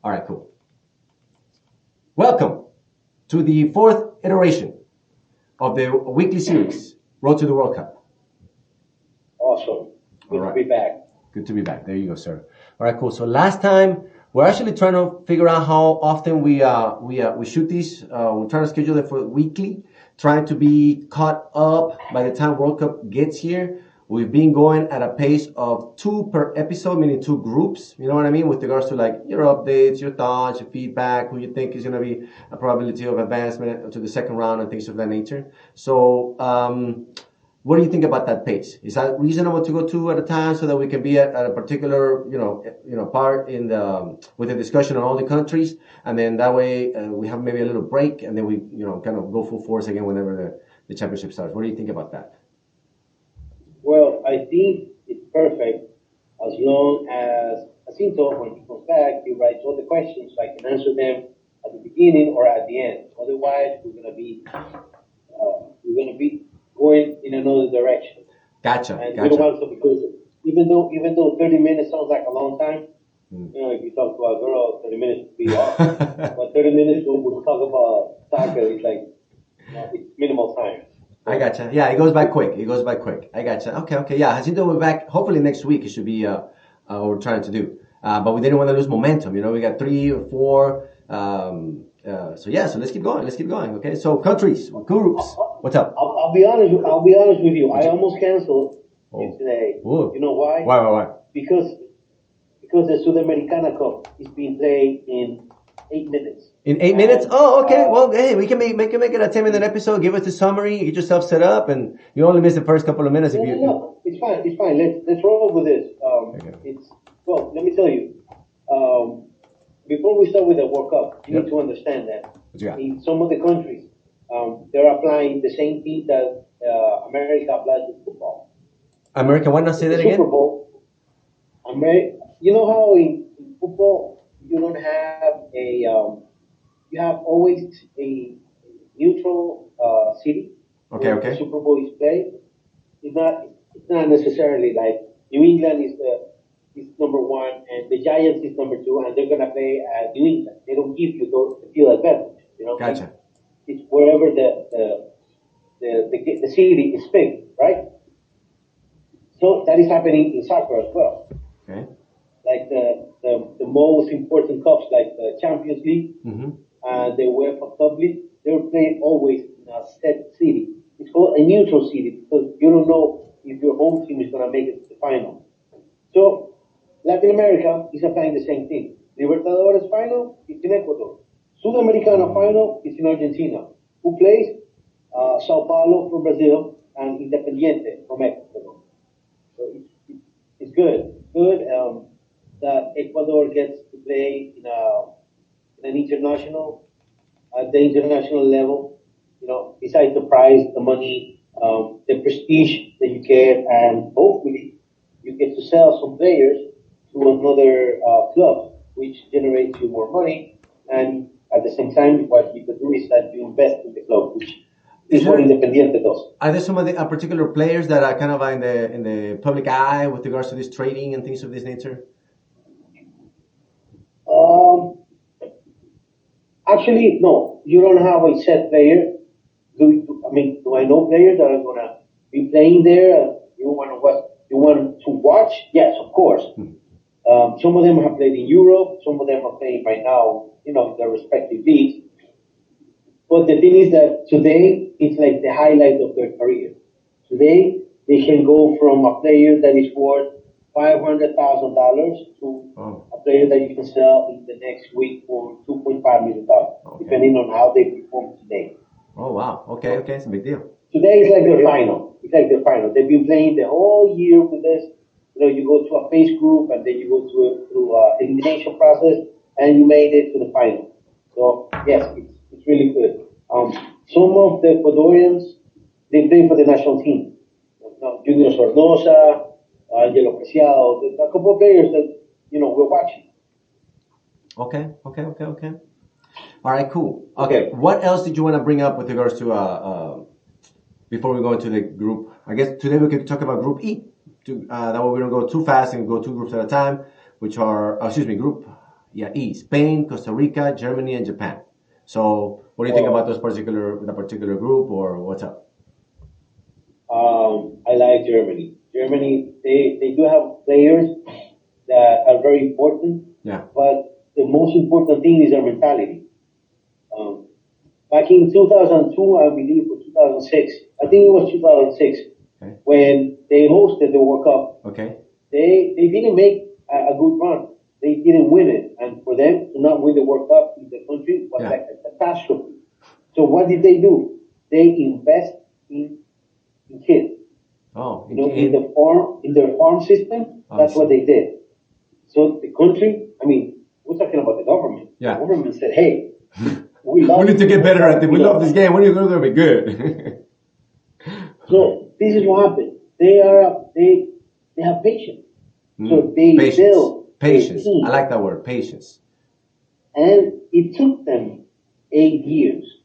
All right, cool. Welcome to the fourth iteration of the weekly series, Road to the World Cup. Awesome. Good to be back. Good to be back. There you go, sir. All right, cool. So last time, we're actually trying to figure out how often we shoot these. We're trying to schedule it for weekly, trying to be caught up by the time World Cup gets here. We've been going at a pace of 2 per episode, meaning 2 groups. You know what I mean? With regards to like your updates, your thoughts, your feedback, who you think is going to be a probability of advancement to the second round and things of that nature. So, what do you think about that pace? Is that reasonable to go 2 at a time so that we can be at a particular, part in with the discussion on all the countries, and then that way we have maybe a little break, and then we, kind of go full force again whenever the championship starts. What do you think about that? Well, I think it's perfect as long as Jacinto, when he comes back, he writes all the questions so I can answer them at the beginning or at the end. Otherwise, we're gonna be going in another direction. Gotcha. And we don't want to, because even though 30 minutes sounds like a long time, if you talk to a girl, 30 minutes would be off. But 30 minutes when we talk about soccer, it's like it's minimal time. I gotcha. Yeah, it goes by quick. I gotcha. Okay. Yeah, Jacinto will be back. Hopefully next week it should be what we're trying to do. But we didn't want to lose momentum. We got 3 or 4. So let's keep going. Okay. So countries, groups. What's up? I'll be honest with you. I almost canceled it today. Ooh. You know why? Why? Because the Sudamericana Cup is being played in 8 minutes. In 8 minutes? Oh, okay. Well, hey, we can make it a 10-minute episode. Give us the summary. Get yourself set up, and you only miss the first couple of minutes. No, it's fine. Let's roll with this. Let me tell you. Before we start with the World Cup, you need to understand that in some of the countries, they're applying the same thing that America applies with football. America, why not say that again? Super Bowl. You know how in football you don't have you have always a neutral city. Okay. The Super Bowl is played. It's not necessarily like New England is number 1 and the Giants is number 2, and they're gonna play at New England. They don't give you the field advantage. Gotcha. It's wherever the city is picked, right? So that is happening in soccer as well. Okay. Like the most important cups, like the Champions League and the UEFA Cup League, they're played always in a set city. It's called a neutral city because you don't know if your home team is gonna make it to the final. So Latin America is applying the same thing. Libertadores final, it's in Ecuador. Sudamericana final, it's in Argentina. Who plays? Sao Paulo from Brazil and Independiente from Ecuador. So it's good. That Ecuador gets to play in an international, at the international level. Besides the prize, the money, the prestige that you get, and hopefully you get to sell some players to another club, which generates you more money. And at the same time, what you could do is that you invest in the club, which is what Independiente does. Are there some of the particular players that are kind of in the public eye with regards to this trading and things of this nature? Actually, no. You don't have a set player. Do I know players that are gonna be playing there? You want to watch? Yes, of course. Some of them have played in Europe. Some of them are playing right now, in their respective leagues. But the thing is that today, it's like the highlight of their career. Today, they can go from a player that is worth $500,000 to a player that you can sell in the next week for $2.5 million, depending on how they perform today. Oh, wow. Okay. It's a big deal. Today is like their final. They've been playing the whole year with this. You go to a phase group, and then you go through elimination process, and you made it to the final. So yes, it's really good. Some of the Ecuadorians, they play for the national team. Junior Sornosa, Angelo Preciado, a couple of players that we're watching. Okay. All right, cool. Okay, what else did you want to bring up with regards to before we go into the group? I guess today we could talk about Group E. That way we don't go too fast and go 2 groups at a time, which are, Group Spain, Costa Rica, Germany, and Japan. So, what do you think about the particular group, or what's up? I like Germany. Germany, they do have players that are very important. Yeah. But the most important thing is their mentality. Back in 2002, I believe, or 2006, I think it was 2006, okay, when they hosted the World Cup. Okay. They didn't make a good run. They didn't win it. And for them to not win the World Cup in the country was like a catastrophe. So what did they do? They invest in kids. Oh, in their farm system. That's what they did. So the country, I mean, we're talking about the government. Yeah. The government said, hey, we need to get better at it. We love this game. When are you going to be good? So this is what happened. They have patience. So they build patience. I like that word, patience. And it took them 8 years,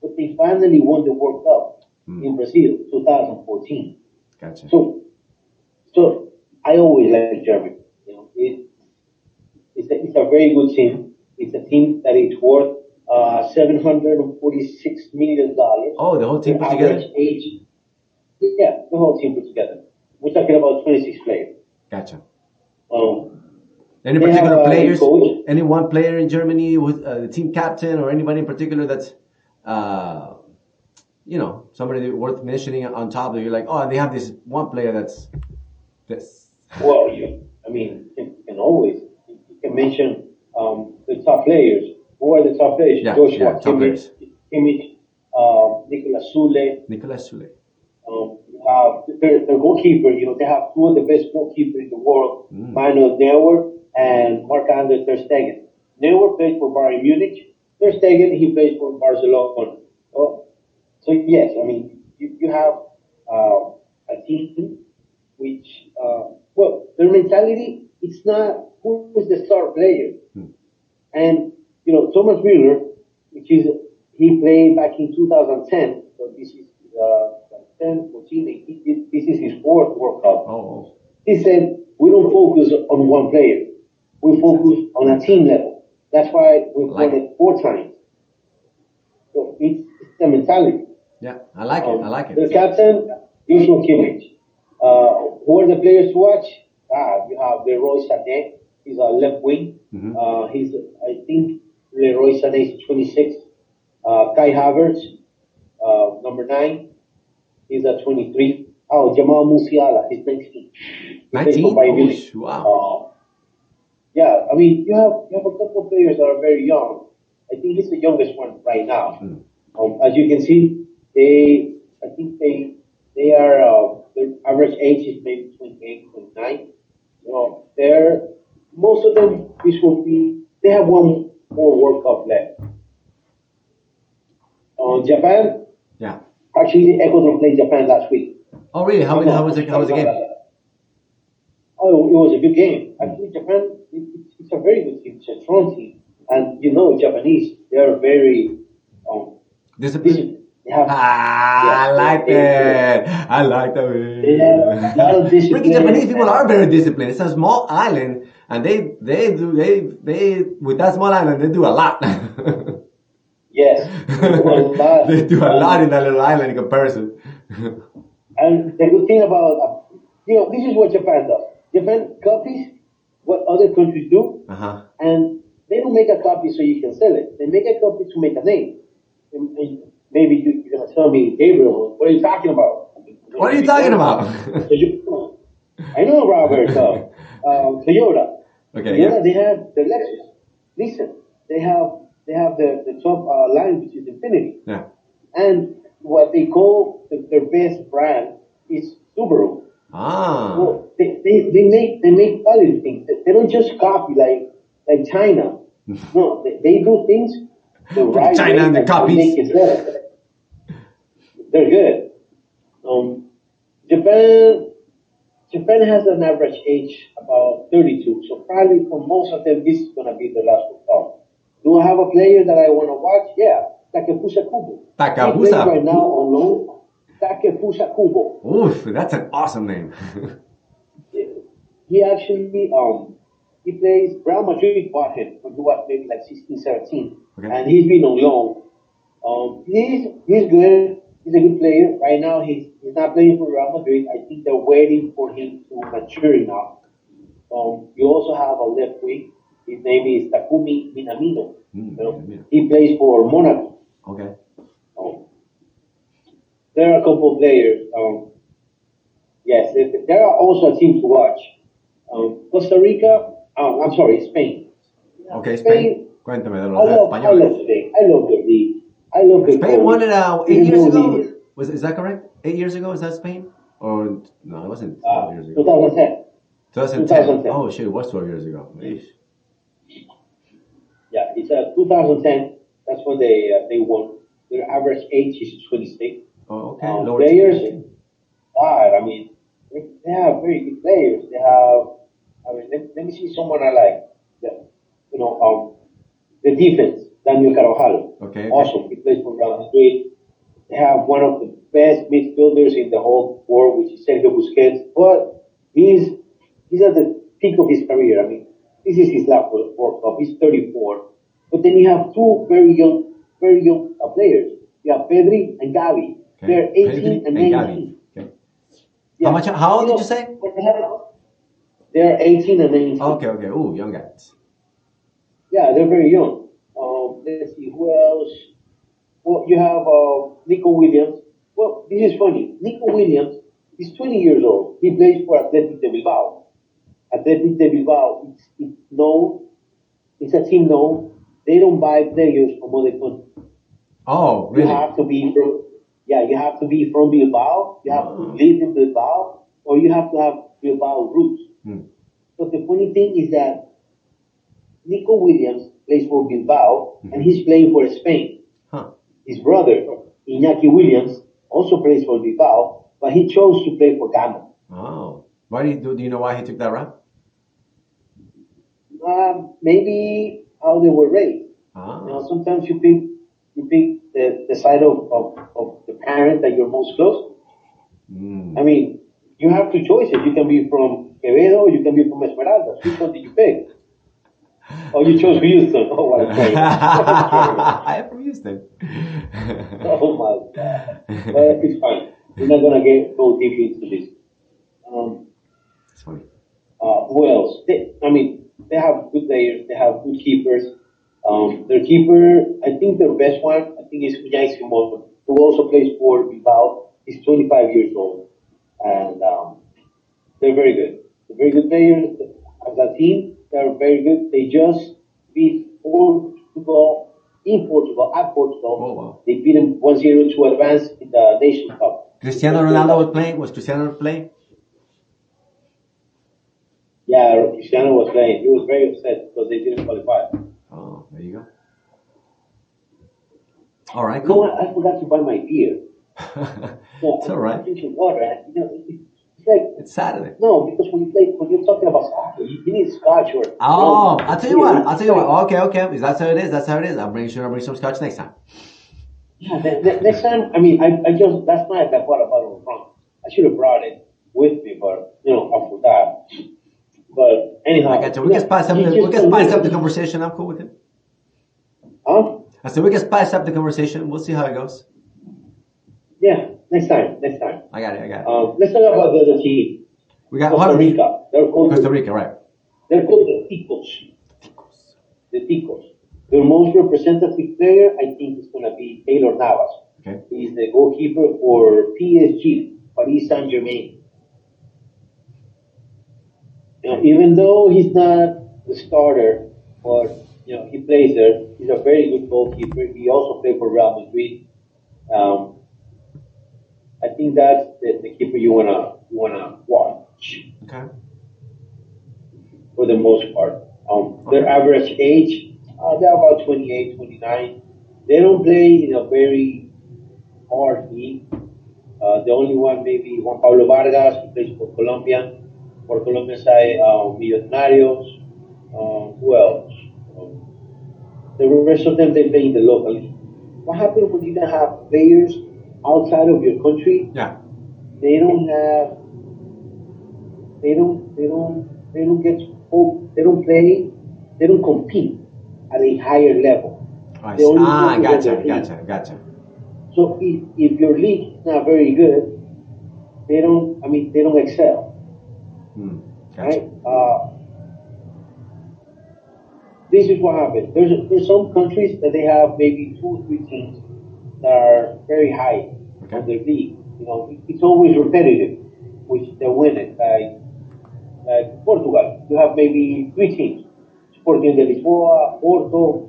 but they finally won the World Cup in Brazil, 2014. Gotcha. So I always like Germany. It's a very good team. It's a team that is worth $746 million. Oh, the whole team put together? Yeah, the whole team put together. We're talking about 26 players. Gotcha. Any particular players? Any one player in Germany with the team captain, or anybody in particular that's, somebody worth mentioning on top that you're like, oh, they have this one player that's this. Well, you can always mention the top players. Who are the top players? Yeah, Joshua Kimmich, Nicolas Sule. Nicolas Sule. You have their goalkeeper. They have two of the best goalkeepers in the world, Manuel Neuer and Marc-Andre Ter Stegen. Neuer plays for Bayern Munich. Ter Stegen, he plays for Barcelona. So yes, you have a team which, their mentality, it's not who is the star player. And, Thomas Müller, he played back in 2010, so this is 10, 14, 18, this is his fourth World Cup. Oh. He said, we don't focus on one player. We focus on a team level. That's why we've won it 4 times. So it's the mentality. Yeah, I like it. The captain, Joshua Kimmich. Who are the players to watch? You have Leroy Sané. He's a left wing. I think Leroy Sané is 26. Kai Havertz, number 9. He's at 23. Oh, Jamal Musiala, he's 19. 19? Wow. Yeah, you have a couple of players that are very young. I think he's the youngest one right now. As you can see, they are their average age is maybe 28, 29. Most of them, they have one more World Cup left. Japan. Yeah. Actually, Ecuador played Japan last week. Oh, really? How was the game? Oh, it was a good game. Actually, Japan, it's a very good team. It's a strong team. And Japanese, they are very disciplined. I like that. I like that. They have a lot of discipline. Because Japanese people are very disciplined. It's a small island, and they with that small island, they do a lot. Yes, they do a lot in that little island in comparison. And the good thing about this is what Japan does. Japan copies what other countries do, and they don't make a copy so you can sell it. They make a copy to make a name. And maybe you're going to tell me, Gabriel, what are you talking about? What are you talking about? I know, Robert. Toyota. Okay. Toyota, they have the Lexus. Listen, they have the top line, which is Infinity. Yeah. And what they call their best brand is Subaru. Well, they make quality things. They don't just copy like China. No, they do things the right China way and the copies. Make it better. They're good. Japan has an average age about 32, so probably for most of them, this is going to be the last World Cup. Do I have a player that I want to watch? Yeah, Takefusa Kubo. Takefusa? Right now on loan. Takefusa Kubo. Oof, that's an awesome name. He actually he plays. Real Madrid bought him when he was maybe like 16, 17, Okay. and he's been on loan. He's good. He's a good player. Right now, he's not playing for Real Madrid. I think they're waiting for him to mature enough. You also have a left wing. His name is Takumi Minamino. He plays for Monaco. Okay. There are a couple of players. Yes, there are also a team to watch. Costa Rica. I'm sorry, Spain. Okay, Spain. Cuéntame de los españoles. I love Spain. I love the league. I love the Spain won it 8 years ago. League. Is that correct? 8 years ago, is that Spain? Or no, it wasn't 12 years ago. 2010. 2010. Oh shit, it was 12 years ago. Eesh. Yeah, it's 2010. That's when they won. Their average age is 26. Oh, okay. Players, God, I mean, they have very good players. They have, I mean, let me see someone I like. The defense, Daniel Carvajal. Okay. Awesome. He plays for Real Madrid. They have one of the best midfielders in the whole world, which is Sergio Busquets. But he's at the peak of his career. I mean, this is his last World Cup. He's 34. But then you have two very young players. You have Pedri and Gavi. Okay. They're 18 and 19. Okay. Yeah. How old did you say? They're 18 and 19. Okay. Ooh, young guys. Yeah, they're very young. Let's see, who else? Well, you have Nico Williams. Well, this is funny. Nico Williams is 20 years old. He plays for Athletic de Bilbao. Athletic de Bilbao, it's known. It's a team known. They don't buy players from other countries. Oh, really? You have to be from Bilbao. You have to live in Bilbao, or you have to have Bilbao roots. But the funny thing is that Nico Williams plays for Bilbao, and he's playing for Spain. Huh. His brother, Iñaki Williams, also plays for Bilbao, but he chose to play for Ghana. Oh. Why do you know why he took that route? Maybe how they were raised. Sometimes you pick the side of the parent that you're most close to. I mean, you have two choices. You can be from Quevedo, or you can be from Esmeralda. Which one did you pick? Oh, you chose Houston. Oh, what a great. I am from Houston. Oh my God. But it's fine. We're not gonna go deep into this. It's funny. Who else? They have good players. They have good keepers. Their keeper, I think their best one, is Unai Simon, who also plays for Bilbao. He's 25 years old, and they're very good. They're very good players. As a team, they're very good. They just beat Portugal at Portugal. Oh, wow. They beat them 1-0 to advance in the Nations Cup. Cristiano Ronaldo was playing? Was Cristiano playing? Yeah, Cristiano was playing. He was very upset because they didn't qualify. Oh, there you go. All right, cool. I forgot to buy my beer. It's all right. Drinking water. It's like it's Saturday. No, because when you're talking about soccer, you need scotch or. Oh, I'll tell you what. Okay. Is that how it is? That's how it is. I'll bring some scotch next time. Yeah, next time. I mean, I just last night I bought a bottle of rum. I should have brought it with me, but I forgot. But anyhow, I got you. We can spice up the conversation. I'm cool with it. Huh? I said we can spice up the conversation. We'll see how it goes. Yeah, next time. I got it. Let's talk about the other team. We got Costa Rica. They're called Costa Rica, right? They're called the Ticos. The Ticos. Their most representative player, I think, is going to be Taylor Navas. Okay. He's the goalkeeper for PSG, Paris Saint-Germain. Even though he's not the starter, but he plays there. He's a very good goalkeeper. He also played for Real Madrid. I think that's the keeper you wanna watch. Okay. For the most part, their average age, they're about 28, 29. They don't play in a very hard league. The only one maybe Juan Pablo Vargas, who plays for Colombia. For Colombia side, Millonarios. Who else? The rest of them, they play in the local league. What happens when you don't have players outside of your country? Yeah. They don't get hope they don't play, they don't compete at a higher level. They only focus on their league. Gotcha. So if your league is not very good, they don't excel, Gotcha. right? This is what happens. There's some countries that they have maybe 2 or 3 teams that are very high on their league. You know, it's always repetitive, which they win it. Like Portugal, you have maybe 3 teams: Sporting de Lisboa, Porto,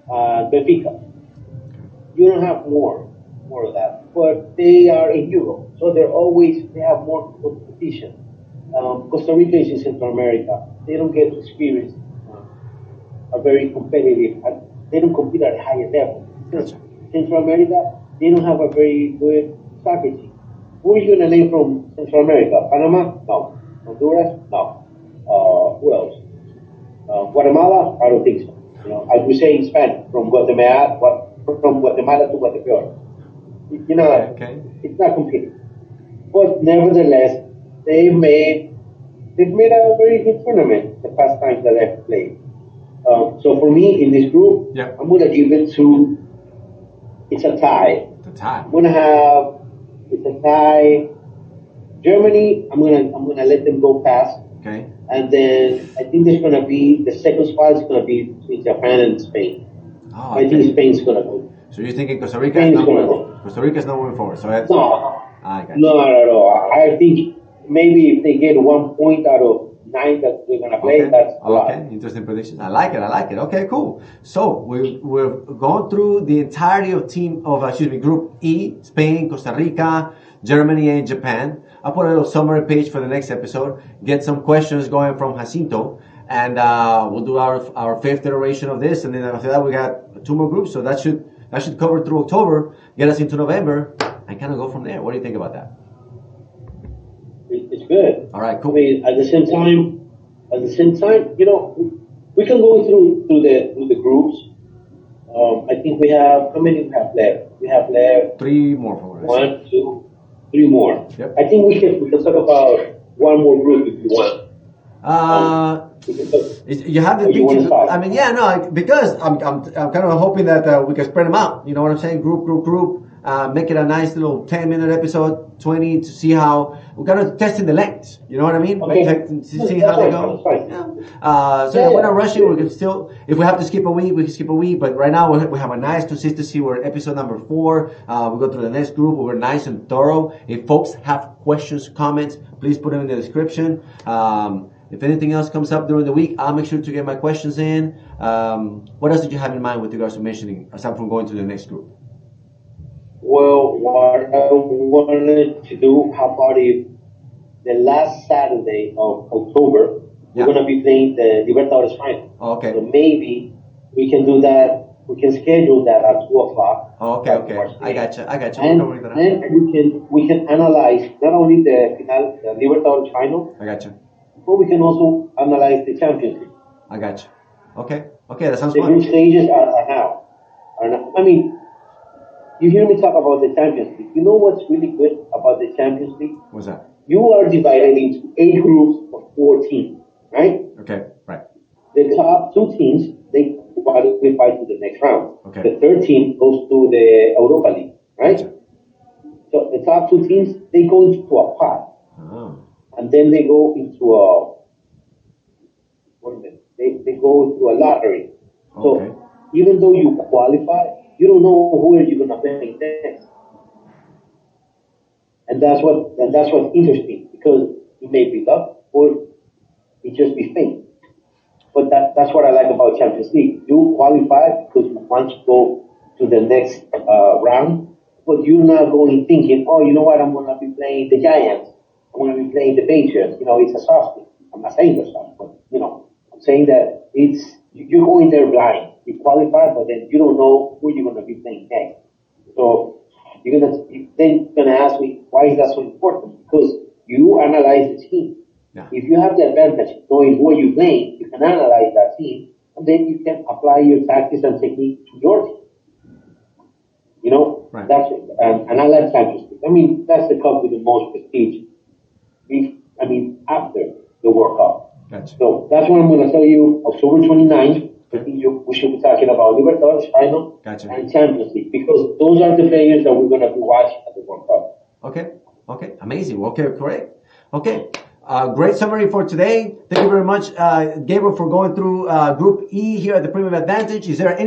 and Benfica. You don't have more of that, but they are in Europe, so they have more competition. Costa Rica is in Central America. They don't get to experience a very competitive. They don't compete at a higher level. Gotcha. Central America, they don't have a very good soccer team. Who are you going to name from Central America? Panama? No. Honduras? No. Who else? Guatemala? I don't think so. You know, as we say in Spanish, from Guatemala to Guatepeor. You know, it's not competing. But nevertheless, they've made a very good tournament the past times that I've played. So for me, in this group, I'm going to give it to, it's a tie. It's a tie. I'm going to have, it's a tie. Germany, I'm gonna let them go past. Okay. And then I think there's going to be, the second spot is going to be between Japan and Spain. Oh, I think Spain's going to go. So you're thinking Costa Rica is not moving forward. So that's, no, not at all. I think maybe if they get 1 point out of 9 that they're going to play, that's a lot. Interesting prediction. I like it. Okay, cool. So we've gone through the entirety of Group E: Spain, Costa Rica, Germany, and Japan. I'll put a little summary page for the next episode. Get some questions going from Jacinto, and we'll do our 5th iteration of this. And then after that, we got 2 more groups. So that should cover through October, get us into November, and kind of go from there. What do you think about that? It's good. All right, cool. I mean, at the same time, you know, we can go through the groups. I think we have, how many we have left? We have left 3 more for us. 1, 2, 3 more. Yep. I think we can talk about 1 more group if you want. You have the thing. I mean, because I'm kind of hoping that we can spread them out. You know what I'm saying? Group. Make it a nice little 10-minute episode, 20, to see how we're kind of testing the lengths. You know what I mean? Okay. See how they go. We're not rushing. We can still, if we have to skip a week, we can skip a week. But right now we have a nice consistency. We're episode number 4. We go through the next group. We're nice and thorough. If folks have questions, comments, please put them in the description. If anything else comes up during the week, I'll make sure to get my questions in. What else did you have in mind with regards to mentioning, aside from going to the next group? Well, what I wanted to do, how about if the last Saturday of October, we're going to be playing the Libertadores final. Okay. So maybe we can do that. We can schedule that at 2 o'clock. Okay. I got you. And we can analyze not only the Libertadores final. I got you. But we can also analyze the Champions League. I got you. Okay, that sounds fun. The group stages are now. I mean, you hear me talk about the Champions League. You know what's really good about the Champions League? What's that? You are divided into 8 groups of 4 teams, right? Okay, right. The top 2 teams, they qualify to the next round. Okay. The 3rd team goes to the Europa League, right? Gotcha. So the top 2 teams, they go into a pot. Oh. And then they go into they go into a lottery. Okay. So even though you qualify, you don't know who are you going to play next. And that's what's interesting, because it may be luck or it just be fate. But that's what I like about Champions League. You qualify because you want to go to the next round, but you're not going thinking, oh, you know what, I'm going to be playing the Giants. I'm going to be playing the Patriots. You know, it's a soft thing. I'm not saying that's soft, but, you know, I'm saying that you're going there blind. You qualify, but then you don't know who you're going to be playing next. So you're gonna ask me, why is that so important? Because you analyze the team. Yeah. If you have the advantage knowing who you're playing, you can analyze that team, and then you can apply your tactics and technique to your team. You know, right. That's it. And I like Champions League. I mean, that's the cup with the most prestige. After the World Cup. Gotcha. So that's what I'm going to tell you. October 29th, I think we should be talking about Libertadores final and Champions League, because those are the players that we're going to be watching at the World Cup. Okay, amazing. Okay, great. Okay, great summary for today. Thank you very much, Gabriel, for going through Group E here at the Premium Advantage. Is there any